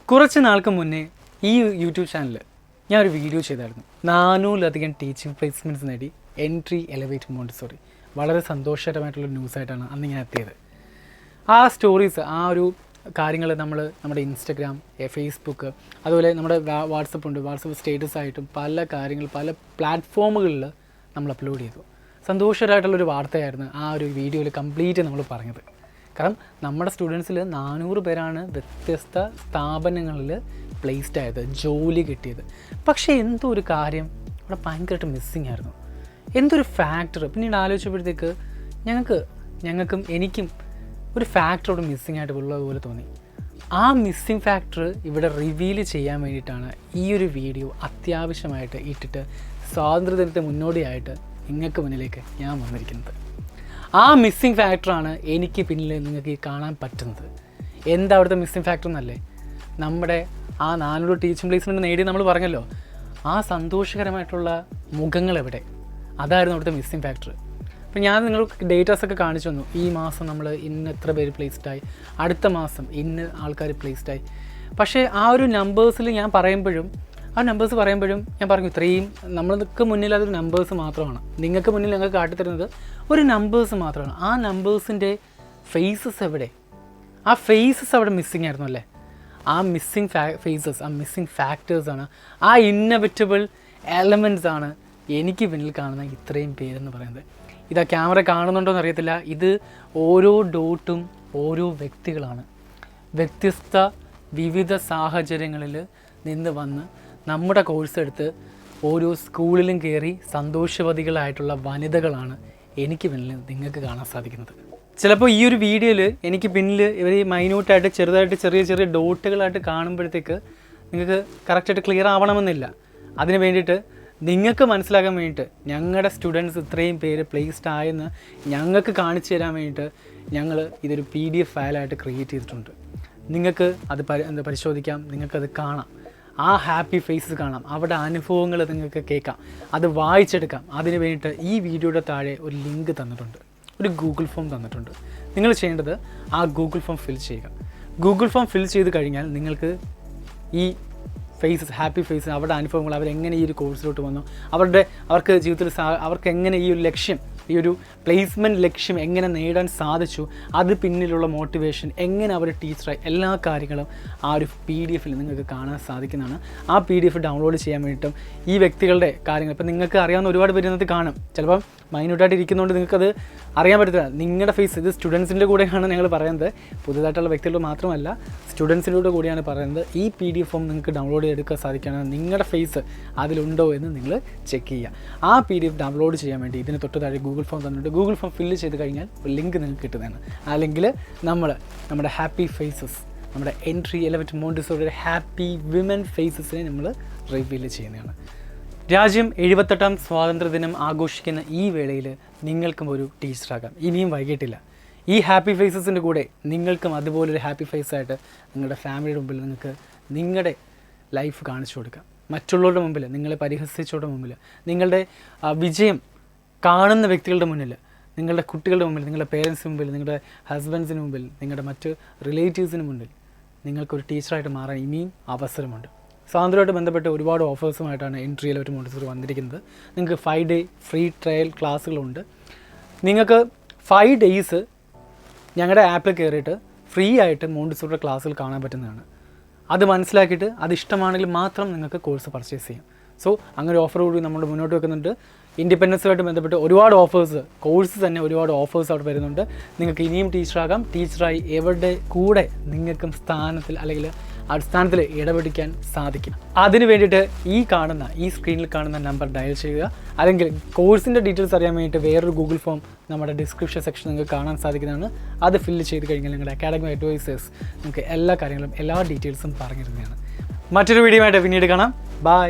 കുറച്ച് നാൾക്ക് മുന്നേ ഈ യൂട്യൂബ് ചാനലിൽ ഞാനൊരു വീഡിയോ ചെയ്തായിരുന്നു. 400-ലധികം ടീച്ചിങ് പ്ലേസ്മെൻറ്റ്സ് നേടി എൻട്രി എലവേറ്റ് മോണ്ടിസോറി. വളരെ സന്തോഷകരമായിട്ടുള്ള ന്യൂസായിട്ടാണ് അന്ന് ഞാൻ എത്തിയത്. ആ സ്റ്റോറീസ്, ആ ഒരു കാര്യങ്ങൾ നമ്മുടെ ഇൻസ്റ്റഗ്രാം, ഫേസ്ബുക്ക്, അതുപോലെ നമ്മുടെ വാട്സപ്പ് ഉണ്ട്, വാട്സപ്പ് സ്റ്റേറ്റസ് ആയിട്ടും പല കാര്യങ്ങൾ പല പ്ലാറ്റ്ഫോമുകളിൽ നമ്മൾ അപ്ലോഡ് ചെയ്തു. സന്തോഷകരമായിട്ടുള്ളൊരു വാർത്തയായിരുന്നു ആ ഒരു വീഡിയോയിൽ കംപ്ലീറ്റ് നമ്മൾ പറഞ്ഞത്. കാരണം നമ്മുടെ സ്റ്റുഡൻസിൽ 400 പേരാണ് വ്യത്യസ്ത സ്ഥാപനങ്ങളിൽ പ്ലേസ്ഡ് ആയത്, ജോലി കിട്ടിയത്. പക്ഷേ എന്തോ ഒരു കാര്യം അവിടെ ഭയങ്കരമായിട്ട് മിസ്സിങ് ആയിരുന്നു. എന്തൊരു ഫാക്ടർ പിന്നീട് ആലോചിച്ചപ്പോഴത്തേക്ക് ഞങ്ങൾക്കും എനിക്കും ഒരു ഫാക്ടർ അവിടെ മിസ്സിങ് ആയിട്ട് ഉള്ളതുപോലെ തോന്നി. ആ മിസ്സിങ് ഫാക്ടർ ഇവിടെ റിവീൽ ചെയ്യാൻ വേണ്ടിയിട്ടാണ് ഈ ഒരു വീഡിയോ അത്യാവശ്യമായിട്ട് ഇട്ടിട്ട് സ്വാതന്ത്ര്യദിനത്തെ മുന്നോടിയായിട്ട് നിങ്ങൾക്ക് മുന്നിലേക്ക് ഞാൻ വന്നിരിക്കുന്നത്. ആ മിസ്സിങ് ഫാക്ടറാണ് എനിക്ക് പിന്നിൽ നിങ്ങൾക്ക് കാണാൻ പറ്റുന്നത്. എന്താ അവിടുത്തെ മിസ്സിങ് ഫാക്ടർ എന്നല്ലേ? നമ്മുടെ ആ 400 ടീച്ചിങ് പ്ലേസ്മെൻറ്റ് നേടി നമ്മൾ പറഞ്ഞല്ലോ, ആ സന്തോഷകരമായിട്ടുള്ള മുഖങ്ങൾ എവിടെ? അതായിരുന്നു അവിടുത്തെ മിസ്സിങ് ഫാക്ടർ. അപ്പോൾ ഞാൻ നിങ്ങൾക്ക് ഡേറ്റാസൊക്കെ കാണിച്ചു തന്നു. ഈ മാസം നമ്മൾ ഇന്ന് എത്ര പേര് പ്ലേസ്ഡായി, അടുത്ത മാസം ഇന്ന് ആൾക്കാർ പ്ലേസ്ഡായി. പക്ഷേ ആ ഒരു നമ്പേഴ്സിൽ ഞാൻ പറയുമ്പോഴും ഞാൻ പറഞ്ഞു, ഇത്രയും നമ്മൾക്ക് മുന്നിൽ അതൊരു നമ്പേഴ്സ് മാത്രമാണ്. നിങ്ങൾക്ക് മുന്നിൽ ഞങ്ങൾ കാട്ടിത്തരുന്നത് ഒരു നമ്പേഴ്സ് മാത്രമാണ്. ആ നമ്പേഴ്സിൻ്റെ ഫേസസ് എവിടെ? ആ ഫേസസ് അവിടെ മിസ്സിങ് ആയിരുന്നു അല്ലേ? ആ മിസ്സിങ് ഫേസസ്, ആ മിസ്സിങ് ഫാക്ടേഴ്സാണ്, ആ ഇന്നവിറ്റബിൾ എലമെൻറ്റ്സ് ആണ് എനിക്ക് പിന്നിൽ കാണുന്ന ഇത്രയും പേരെന്ന് പറയുന്നത്. ഇതാ ക്യാമറ കാണുന്നുണ്ടോ എന്ന് അറിയത്തില്ല. ഇത് ഓരോ ഡോട്ടും ഓരോ വ്യക്തികളാണ്. വ്യത്യസ്ത വിവിധ സാഹചര്യങ്ങളിൽ നിന്ന് വന്ന് നമ്മുടെ കോഴ്സ് എടുത്ത് ഓരോ സ്കൂളിലും കയറി സന്തോഷവതികളായിട്ടുള്ള വനിതകളാണ് എനിക്ക് പിന്നിൽ നിങ്ങൾക്ക് കാണാൻ സാധിക്കുന്നത്. ചിലപ്പോൾ ഈ ഒരു വീഡിയോയിൽ എനിക്ക് പിന്നിൽ ഇവർ മൈന്യൂട്ടായിട്ട് ചെറുതായിട്ട് ചെറിയ ഡോട്ടുകളായിട്ട് കാണുമ്പോഴത്തേക്ക് നിങ്ങൾക്ക് കറക്റ്റായിട്ട് ക്ലിയർ ആവണമെന്നില്ല. അതിന് വേണ്ടിയിട്ട് നിങ്ങൾക്ക് മനസ്സിലാക്കാൻ വേണ്ടിയിട്ട് ഞങ്ങളുടെ സ്റ്റുഡൻസ് ഇത്രയും പേര് പ്ലേസ്ഡ് ആയെന്ന് ഞങ്ങൾക്ക് കാണിച്ചു തരാൻ വേണ്ടിയിട്ട് ഞങ്ങൾ ഇതൊരു PDF ഫയലായിട്ട് ക്രിയേറ്റ് ചെയ്തിട്ടുണ്ട്. നിങ്ങൾക്ക് അത് പരിശോധിക്കാം, നിങ്ങൾക്കത് കാണാം, ആ ഹാപ്പി ഫേസ് കാണാം, അവിടെ അനുഭവങ്ങൾ നിങ്ങൾക്ക് കേൾക്കാം, അത് വായിച്ചെടുക്കാം. അതിന് വേണ്ടിയിട്ട് ഈ വീഡിയോയുടെ താഴെ ഒരു ലിങ്ക് തന്നിട്ടുണ്ട്, ഒരു ഗൂഗിൾ ഫോം തന്നിട്ടുണ്ട്. നിങ്ങൾ ചെയ്യേണ്ടത് ആ ഗൂഗിൾ ഫോം ഫിൽ ചെയ്യുക. ഗൂഗിൾ ഫോം ഫിൽ ചെയ്ത് കഴിഞ്ഞാൽ നിങ്ങൾക്ക് ഈ ഫേസസ്, ഹാപ്പി ഫേസ്, അവരുടെ അനുഭവങ്ങൾ, അവരെങ്ങനെ ഈ ഒരു കോഴ്സിലോട്ട് വന്നു, അവർക്ക് ജീവിതത്തിൽ അവർക്ക് എങ്ങനെ ഈ ഒരു ലക്ഷ്യം, ഈ ഒരു പ്ലേസ്മെൻറ്റ് ലക്ഷ്യം എങ്ങനെ നേടാൻ സാധിച്ചു, അത് പിന്നിലുള്ള മോട്ടിവേഷൻ, എങ്ങനെ അവർ ടീച്ചറായി, എല്ലാ കാര്യങ്ങളും ആ ഒരു PDF-ൽ നിങ്ങൾക്ക് കാണാൻ സാധിക്കുന്നതാണ്. ആ PDF ഡൗൺലോഡ് ചെയ്യാൻ വേണ്ടിയിട്ടും ഈ വ്യക്തികളുടെ കാര്യങ്ങൾ ഇപ്പം നിങ്ങൾക്ക് അറിയാവുന്ന ഒരുപാട് പേര് ഇന്നത്തെ കാണും. ചിലപ്പം മൈന്യൂട്ടായിട്ട് ഇരിക്കുന്നതുകൊണ്ട് നിങ്ങൾക്കത് അറിയാൻ പറ്റത്തില്ല. നിങ്ങളുടെ ഫേസ്, ഇത് സ്റ്റുഡൻസിൻ്റെ കൂടെയാണ് ഞങ്ങൾ പറയുന്നത്, പുതുതായിട്ടുള്ള വ്യക്തികളോട് മാത്രമല്ല സ്റ്റുഡൻസിൻ്റെ കൂടെയാണ് പറയുന്നത്. ഈ PDF ഫോം നിങ്ങൾക്ക് ഡൗൺലോഡ് ചെയ്തെടുക്കാൻ സാധിക്കുകയാണ്. നിങ്ങളുടെ ഫേസ് അതിലുണ്ടോ എന്ന് നിങ്ങൾ ചെക്ക് ചെയ്യുക. ആ PDF ഡൗൺലോഡ് ചെയ്യാൻ വേണ്ടി ഇതിന് തൊട്ട് താഴെ ഗൂഗിൾ ഫോം തന്നിട്ട് ഗൂഗിൾ ഫോം ഫില്ല് ചെയ്ത് കഴിഞ്ഞാൽ ഒരു ലിങ്ക് നിങ്ങൾക്ക് കിട്ടുന്നതാണ്. ആ ലിങ്കിൽ നമ്മുടെ ഹാപ്പി ഫേസസ്, നമ്മുടെ എൻട്രി എലവേറ്റ് മോണ്ടിസോറിയുടെ ഹാപ്പി വിമൻ ഫേസസിനെ നമ്മൾ റിവീൽ ചെയ്യുന്നതാണ്. രാജ്യം 78ാം സ്വാതന്ത്ര്യദിനം ആഘോഷിക്കുന്ന ഈ വേളയിൽ നിങ്ങൾക്കും ഒരു ടീച്ചറാകാം. ഇനിയും വൈകിട്ടില്ല. ഈ ഹാപ്പി ഫേസസിൻ്റെ കൂടെ നിങ്ങൾക്കും അതുപോലൊരു ഹാപ്പി ഫേസായിട്ട് നിങ്ങളുടെ ഫാമിലിയുടെ മുമ്പിൽ നിങ്ങൾക്ക് നിങ്ങളുടെ ലൈഫ് കാണിച്ചു കൊടുക്കാം. മറ്റുള്ളവരുടെ മുമ്പിൽ, നിങ്ങളെ പരിഹസിച്ചവരുടെ മുമ്പിൽ, നിങ്ങളുടെ വിജയം കാണുന്ന വ്യക്തികളുടെ മുന്നിൽ, നിങ്ങളുടെ കുട്ടികളുടെ മുമ്പിൽ, നിങ്ങളുടെ പേരൻസിന് മുമ്പിൽ, നിങ്ങളുടെ ഹസ്ബൻഡ്സിന് മുമ്പിൽ, നിങ്ങളുടെ മറ്റ് റിലേറ്റീവ്സിന് മുന്നിൽ നിങ്ങൾക്കൊരു ടീച്ചറായിട്ട് മാറാൻ ഇനിയും അവസരമുണ്ട്. സ്വാതന്ത്ര്യമായിട്ട് ബന്ധപ്പെട്ട് ഒരുപാട് ഓഫേഴ്സുമായിട്ടാണ് എൻട്രി എലവേറ്റ് മോണ്ടിസോറി വന്നിരിക്കുന്നത്. നിങ്ങൾക്ക് 5 ഡേ ഫ്രീ ട്രയൽ ക്ലാസ്സുകളുണ്ട്. നിങ്ങൾക്ക് 5 ഡേയ്സ് ഞങ്ങളുടെ ആപ്പിൽ കയറിയിട്ട് ഫ്രീ ആയിട്ട് മോണ്ടിസോറിയുടെ ക്ലാസ്സുകൾ കാണാൻ പറ്റുന്നതാണ്. അത് മനസ്സിലാക്കിയിട്ട് അത് ഇഷ്ടമാണെങ്കിൽ മാത്രം നിങ്ങൾക്ക് കോഴ്സ് പർച്ചേസ് ചെയ്യാം. സോ അങ്ങനെ ഒരു ഓഫർ കൂടി നമ്മൾ മുന്നോട്ട് വെക്കുന്നുണ്ട്. ഇൻഡിപെൻഡൻസുമായിട്ട് ബന്ധപ്പെട്ട് ഒരുപാട് ഓഫേഴ്സ്, കോഴ്സ് തന്നെ ഒരുപാട് ഓഫേഴ്സ് അവിടെ വരുന്നുണ്ട്. നിങ്ങൾക്ക് ഇനിയും ടീച്ചറാകാം. ടീച്ചറായി എവിടെ കൂടെ നിങ്ങൾക്കും സ്ഥാനത്തിൽ അല്ലെങ്കിൽ അടിസ്ഥാനത്തിൽ ഇടപെടിക്കാൻ സാധിക്കും. അതിന് വേണ്ടിയിട്ട് ഈ സ്ക്രീനിൽ കാണുന്ന നമ്പർ ഡയൽ ചെയ്യുക. അല്ലെങ്കിൽ കോഴ്സിൻ്റെ ഡീറ്റെയിൽസ് അറിയാൻ വേണ്ടിയിട്ട് വേറൊരു ഗൂഗിൾ ഫോം നമ്മുടെ ഡിസ്ക്രിപ്ഷൻ സെക്ഷൻ നിങ്ങൾക്ക് കാണാൻ സാധിക്കുന്നതാണ്. അത് ഫില്ല് ചെയ്ത് കഴിഞ്ഞാൽ നിങ്ങളുടെ അക്കാഡമിക് അഡ്വൈസേഴ്സ് നിങ്ങൾക്ക് എല്ലാ കാര്യങ്ങളും, എല്ലാ ഡീറ്റെയിൽസും പറഞ്ഞു തരുന്നതാണ്. മറ്റൊരു വീഡിയോ ആയിട്ട് പിന്നീട് കാണാം. ബൈ.